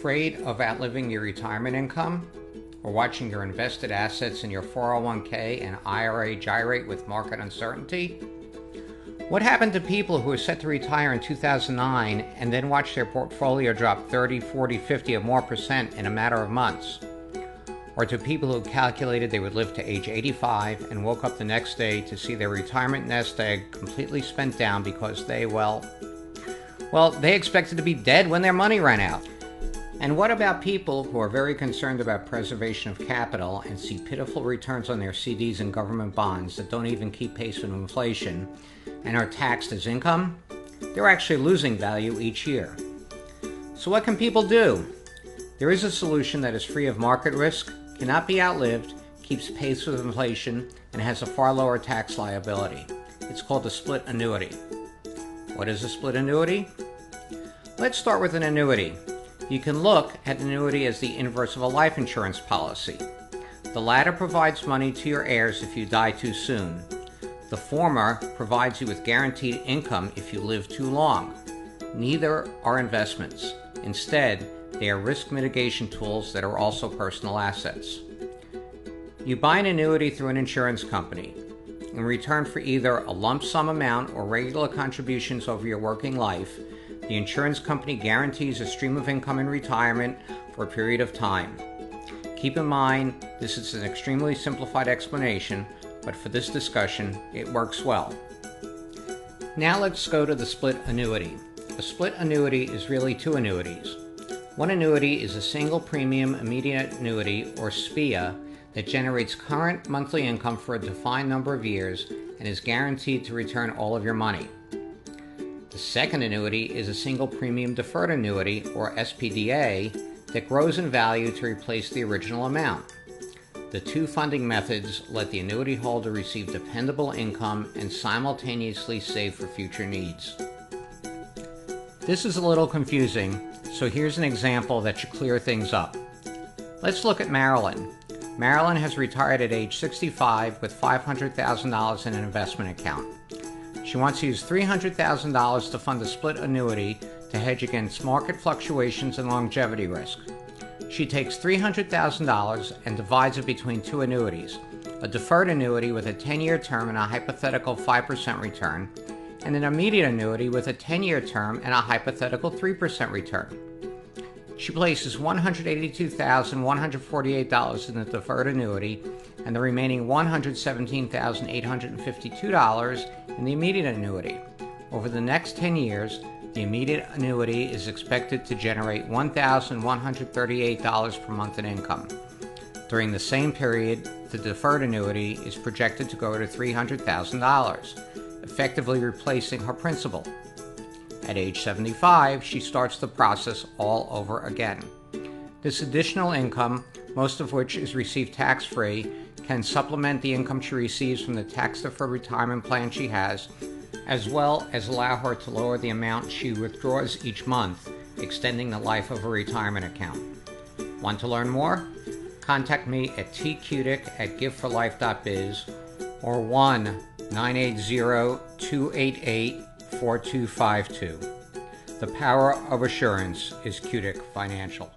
afraid of outliving your retirement income or watching your invested assets in your 401k and IRA gyrate with market uncertainty? What happened to people who were set to retire in 2009 and then watched their portfolio drop 30, 40, 50 or more percent in a matter of months? Or to people who calculated they would live to age 85 and woke up the next day to see their retirement nest egg completely spent down because they expected to be dead when their money ran out? And what about people who are very concerned about preservation of capital and see pitiful returns on their CDs and government bonds that don't even keep pace with inflation and are taxed as income? They're actually losing value each year. So what can people do? There is a solution that is free of market risk, cannot be outlived, keeps pace with inflation, and has a far lower tax liability. It's called a split annuity. What is a split annuity? Let's start with an annuity. You can look at an annuity as the inverse of a life insurance policy. The latter provides money to your heirs if you die too soon. The former provides you with guaranteed income if you live too long. Neither are investments. Instead, they are risk mitigation tools that are also personal assets. You buy an annuity through an insurance company. In return for either a lump sum amount or regular contributions over your working life, the insurance company guarantees a stream of income in retirement for a period of time. Keep in mind, this is an extremely simplified explanation, but for this discussion, it works well. Now let's go to the split annuity. A split annuity is really two annuities. One annuity is a single premium immediate annuity, or SPIA, that generates current monthly income for a defined number of years and is guaranteed to return all of your money. The second annuity is a single premium deferred annuity, or SPDA, that grows in value to replace the original amount. The two funding methods let the annuity holder receive dependable income and simultaneously save for future needs. This is a little confusing, so here's an example that should clear things up. Let's look at Marilyn. Marilyn has retired at age 65 with $500,000 in an investment account. She wants to use $300,000 to fund a split annuity to hedge against market fluctuations and longevity risk. She takes $300,000 and divides it between two annuities, a deferred annuity with a 10-year term and a hypothetical 5% return, and an immediate annuity with a 10-year term and a hypothetical 3% return. She places $182,148 in the deferred annuity and the remaining $117,852 in the immediate annuity. Over the next 10 years, the immediate annuity is expected to generate $1,138 per month in income. During the same period, the deferred annuity is projected to go to $300,000, effectively replacing her principal. At age 75, she starts the process all over again. This additional income, most of which is received tax-free, can supplement the income she receives from the tax-deferred retirement plan she has, as well as allow her to lower the amount she withdraws each month, extending the life of a retirement account. Want to learn more? Contact me at tcutic@giveforlife.biz or 1-980-288-4252. The power of assurance is Cutic Financial.